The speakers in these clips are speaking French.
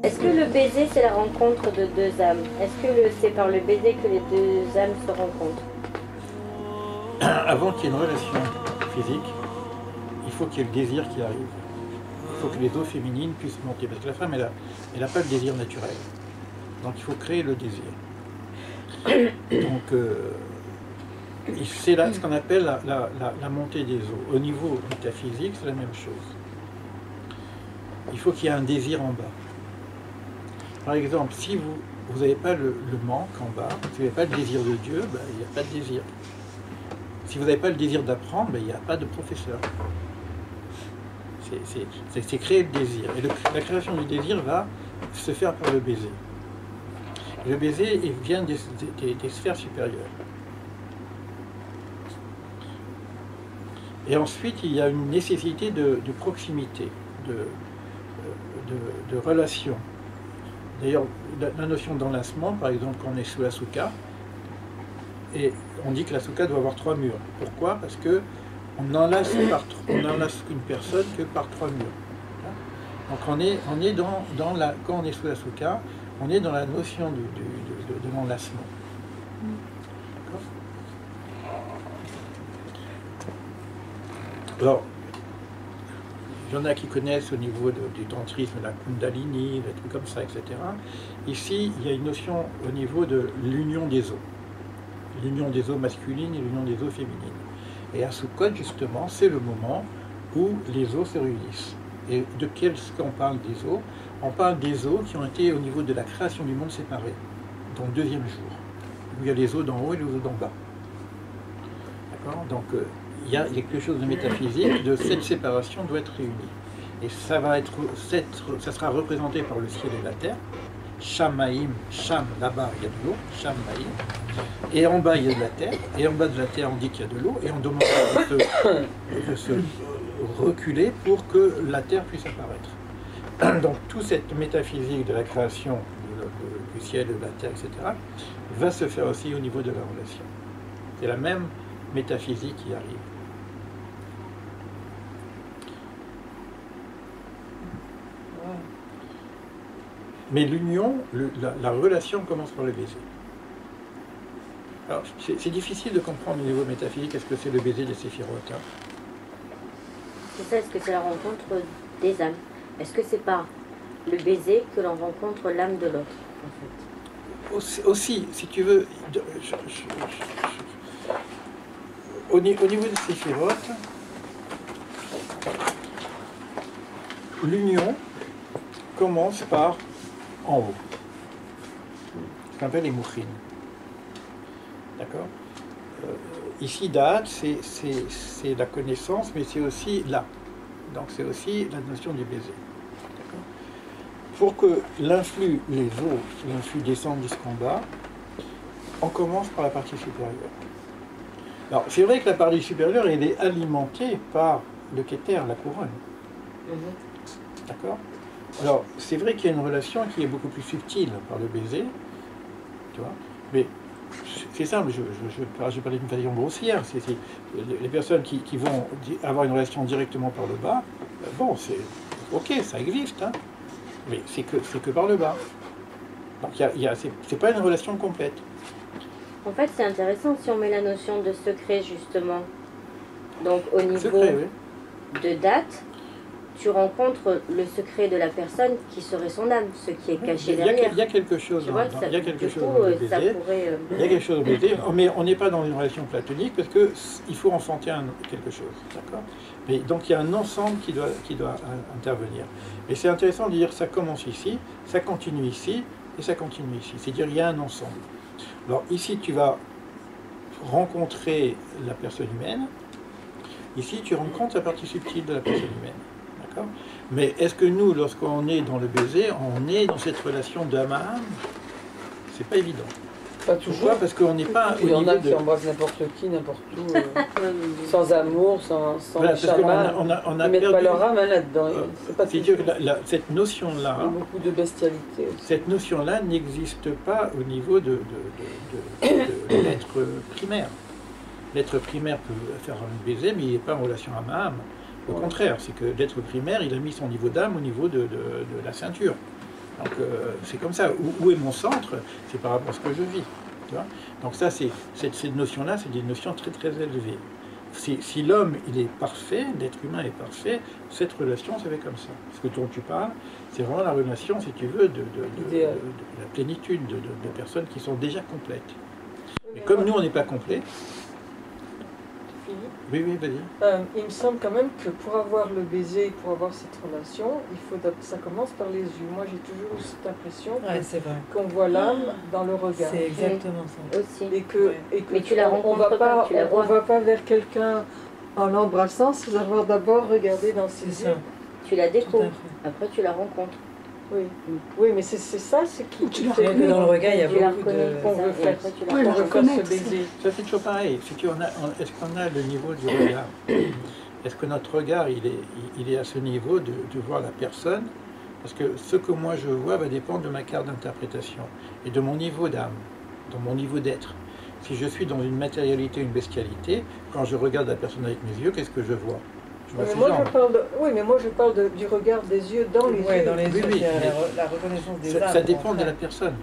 Est-ce que le baiser, c'est la rencontre de deux âmes? Est-ce que c'est par le baiser que les deux âmes se rencontrent? Avant qu'il y ait une relation physique, il faut qu'il y ait le désir qui arrive. Il faut que les eaux féminines puissent monter. Parce que la femme, elle n'a pas le désir naturel. Donc il faut créer le désir. Donc c'est là ce qu'on appelle la montée des eaux. Au niveau métaphysique, c'est la même chose. Il faut qu'il y ait un désir en bas. Par exemple, si vous n'avez pas le manque en bas, si vous n'avez pas le désir de Dieu, ben, il n'y a pas de désir. Si vous n'avez pas le désir d'apprendre, ben, il n'y a pas de professeur. C'est créer le désir. Et la création du désir va se faire par le baiser. Et le baiser vient des sphères supérieures. Et ensuite, il y a une nécessité de proximité, de relation. D'ailleurs, la notion d'enlacement, par exemple, quand on est sous la soukha, et on dit que la soukha doit avoir 3 murs. Pourquoi? Parce que on n'enlace une personne que par 3 murs. Donc on est dans la, quand on est sous la soukha, on est dans la notion de l'enlacement. Alors, il y en a qui connaissent au niveau du tantrisme, la kundalini, des trucs comme ça, etc. Ici, il y a une notion au niveau de l'union des eaux. L'union des eaux masculines et l'union des eaux féminines. Et à Sukkot, justement, c'est le moment où les eaux se réunissent. Et de qu'est-ce qu'on parle des eaux? On parle des eaux qui ont été au niveau de la création du monde séparées, dans le deuxième jour, où il y a les eaux d'en haut et les eaux d'en bas. D'accord? Donc, il y a quelque chose de métaphysique, de cette séparation doit être réunie. Et ça sera représenté par le ciel et la terre. Shamaïm, Sham, là-bas il y a de l'eau, Shamaïm. Et en bas il y a de la terre. Et en bas de la terre on dit qu'il y a de l'eau. Et on demande de se reculer pour que la terre puisse apparaître. Donc toute cette métaphysique de la création du ciel, de la terre, etc. va se faire aussi au niveau de la relation. C'est la même métaphysique qui arrive. Mais l'union, la relation commence par le baiser. Alors, c'est difficile de comprendre au niveau métaphysique, est-ce que c'est le baiser des séphirotes, hein? C'est ça, est-ce que c'est la rencontre des âmes? Est-ce que c'est par le baiser que l'on rencontre l'âme de l'autre, en fait? Aussi, si tu veux, au niveau des séphirotes, l'union commence par en haut, ce qu'on appelle les mouchines. D'accord? Ici, Da'at, c'est la connaissance, mais c'est aussi là. Donc c'est aussi la notion du baiser. Pour que l'influx, les eaux, l'influx descendent jusqu'en bas, on commence par la partie supérieure. Alors c'est vrai que la partie supérieure, elle est alimentée par le Keter, la couronne. D'accord? Alors, c'est vrai qu'il y a une relation qui est beaucoup plus subtile par le baiser, tu vois, mais c'est simple, je parlais d'une façon grossière, c'est les personnes qui vont avoir une relation directement par le bas, bon, c'est ok, ça existe, hein, mais c'est que par le bas. Donc, c'est pas une relation complète. En fait, c'est intéressant si on met la notion de secret, justement. Donc, au niveau Secret, oui. de date, tu rencontres le secret de la personne qui serait son âme, ce qui est caché derrière. Il y a quelque chose dans le baiser. Ça pourrait, Il y a quelque chose au baiser, mais on n'est pas dans une relation platonique parce qu'il faut enfanter quelque chose. D'accord? Mais donc il y a un ensemble qui doit intervenir. Et c'est intéressant de dire ça commence ici, ça continue ici et ça continue ici. C'est-à-dire il y a un ensemble. Alors ici tu vas rencontrer la personne humaine, ici tu rencontres la partie subtile de la personne humaine. Mais est-ce que nous, lorsqu'on est dans le baiser, on est dans cette relation d'âme à âme? C'est pas évident. Pas toujours. Pourquoi? Parce qu'on n'est pas au Il y en niveau a qui embrassent n'importe qui, n'importe où, sans amour, sans voilà, chaman. on a Ils mettent perdu, pas leur âme là-dedans. c'est-à-dire que cette notion-là, il y a beaucoup de bestialité aussi. cette notion-là n'existe pas au niveau de l'être primaire. L'être primaire peut faire un baiser, mais il n'est pas en relation âme à âme. Au contraire, c'est que l'être primaire, il a mis son niveau d'âme au niveau de la ceinture. Donc c'est comme ça. Où est mon centre? C'est par rapport à ce que je vis. Tu vois, donc ça, cette notion-là, c'est des notions très très élevées. Si l'homme il est parfait, l'être humain est parfait, cette relation se fait comme ça. Ce dont tu parles, c'est vraiment la relation, si tu veux, de la plénitude de personnes qui sont déjà complètes. Mais comme nous, on n'est pas complets. Oui, oui, vas-y. Il me semble quand même que pour avoir le baiser, pour avoir cette relation, ça commence par les yeux. Moi, j'ai toujours eu cette impression qu'on voit l'âme dans le regard. C'est exactement ça. Aussi. Et que mais tu la rencontres pas, tu la vois. On va pas vers quelqu'un en l'embrassant sans avoir d'abord regardé dans ses yeux. Tu la découvres, après tu la rencontres. Oui, oui, mais c'est ça, c'est qui tu fait que dans le regard, il y a beaucoup de... qu'on veut faire, ce baiser. Ça c'est toujours pareil. Est-ce qu'on a le niveau du regard? Est-ce que notre regard, il est à ce niveau de voir la personne? Parce que ce que moi je vois va dépendre de ma carte d'interprétation et de mon niveau d'âme, de mon niveau d'être. Si je suis dans une matérialité, une bestialité, quand je regarde la personne avec mes yeux, qu'est-ce que je vois? Mais moi, je parle du regard des yeux dans les yeux. Dans les yeux, oui, la reconnaissance des âmes. Ça dépend de la personne.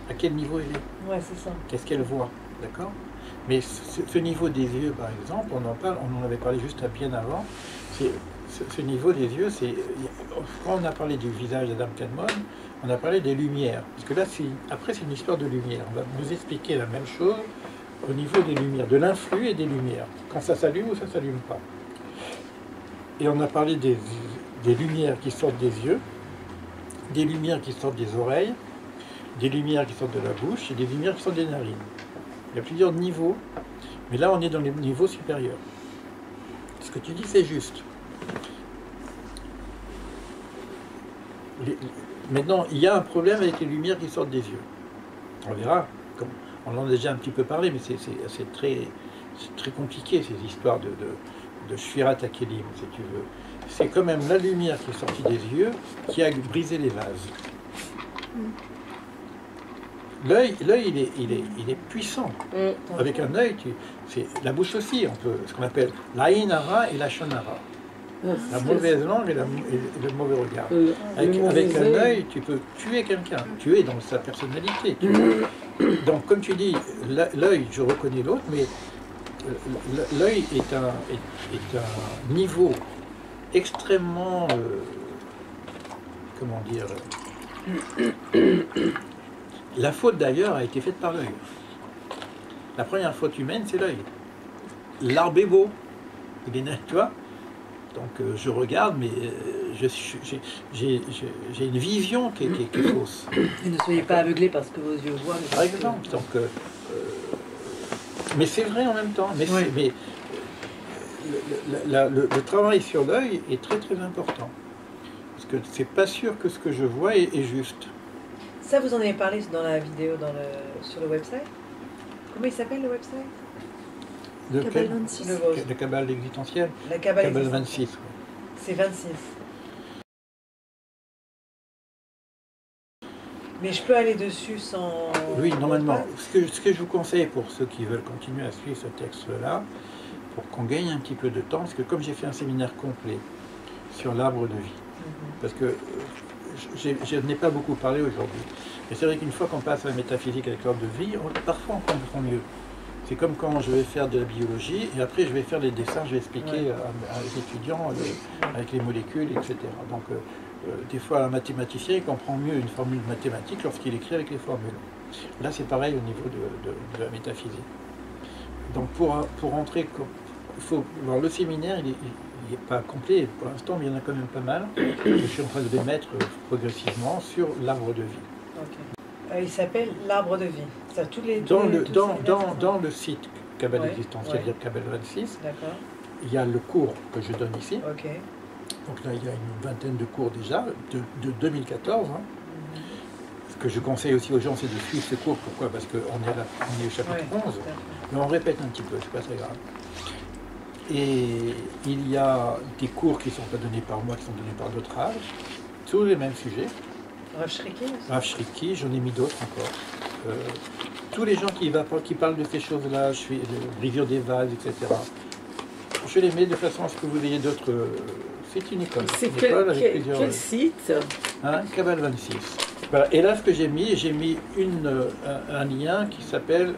À quel niveau elle est. Ouais, c'est ça. Qu'est-ce qu'elle voit, d'accord? Mais ce niveau des yeux, par exemple, on en avait parlé juste bien avant. Ce niveau des yeux, quand on a parlé du visage d'Adam Kadmon, on a parlé des lumières. Parce que là, après, c'est une histoire de lumière. On va nous expliquer la même chose au niveau des lumières, de l'influx et des lumières. Quand ça s'allume ou ça ne s'allume pas. Et on a parlé des lumières qui sortent des yeux, des lumières qui sortent des oreilles, des lumières qui sortent de la bouche et des lumières qui sortent des narines. Il y a plusieurs niveaux, mais là on est dans les niveaux supérieurs. Ce que tu dis, c'est juste. Maintenant, il y a un problème avec les lumières qui sortent des yeux. On verra, on en a déjà un petit peu parlé, mais c'est très compliqué ces histoires de Shvirat HaKelim, si tu veux. C'est quand même la lumière qui est sortie des yeux qui a brisé les vases. L'œil, il est puissant. Avec un œil, c'est la bouche aussi, ce qu'on appelle l'Aïn Hara et la Shon Hara. La mauvaise langue et le mauvais regard. Avec un œil, tu peux tuer quelqu'un, tuer dans sa personnalité. Donc, comme tu dis, l'œil, je reconnais l'autre, mais l'œil est un niveau extrêmement, comment dire, la faute d'ailleurs a été faite par l'œil. La première faute humaine, c'est l'œil. L'arbre est beau, tu vois. Donc je regarde, mais j'ai une vision qui est fausse. Et ne soyez pas aveuglés parce que vos yeux voient. Par exemple, donc, mais c'est vrai en même temps. Mais, oui. le travail sur l'œil est très très important. Parce que c'est pas sûr que ce que je vois est juste. Ça, vous en avez parlé dans la vidéo sur le website. Comment il s'appelle le website? Le Kabbale 26. Le Kabbale existentiel. La Kabbale 26. Ouais. C'est 26. Mais je peux aller dessus sans... Oui, normalement. Ce que je vous conseille pour ceux qui veulent continuer à suivre ce texte-là, pour qu'on gagne un petit peu de temps, parce que comme j'ai fait un séminaire complet sur l'arbre de vie, parce que je n'ai pas beaucoup parlé aujourd'hui, mais c'est vrai qu'une fois qu'on passe à la métaphysique avec l'arbre de vie, parfois on comprend mieux. C'est comme quand je vais faire de la biologie, et après je vais faire les dessins, je vais expliquer à les étudiants avec les molécules, etc. Donc des fois un mathématicien il comprend mieux une formule mathématique lorsqu'il écrit avec les formules. Là c'est pareil au niveau de la métaphysique. Donc pour entrer, il faut voir le séminaire, il n'est pas complet pour l'instant, mais il y en a quand même pas mal. Je suis en train de les mettre progressivement sur l'arbre de vie. Okay. Il s'appelle l'arbre de vie. Ça, Dans le site Kabbale existentiel, Kabbale 26, il y a le cours que je donne ici. Okay. Donc là, il y a une vingtaine de cours déjà, de 2014. Hein. Ce que je conseille aussi aux gens, c'est de suivre ce cours. Pourquoi? Parce qu'on est au chapitre 11, mais on répète un petit peu, c'est pas très grave. Et il y a des cours qui ne sont pas donnés par moi, qui sont donnés par d'autres raves, sur les mêmes sujets. Rav Shriki? Rav Shriki, j'en ai mis d'autres encore. Tous les gens qui parlent de ces choses-là, je suis brisure des vases, etc. je les mets de façon à ce que vous ayez d'autres... C'est une école. C'est quel site hein, Cabal 26. Voilà. Et là, ce que j'ai mis un lien qui s'appelle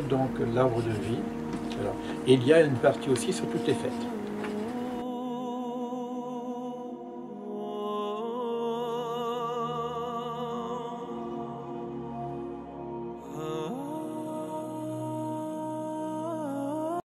donc l'arbre de vie. Alors, et il y a une partie aussi sur toutes les fêtes.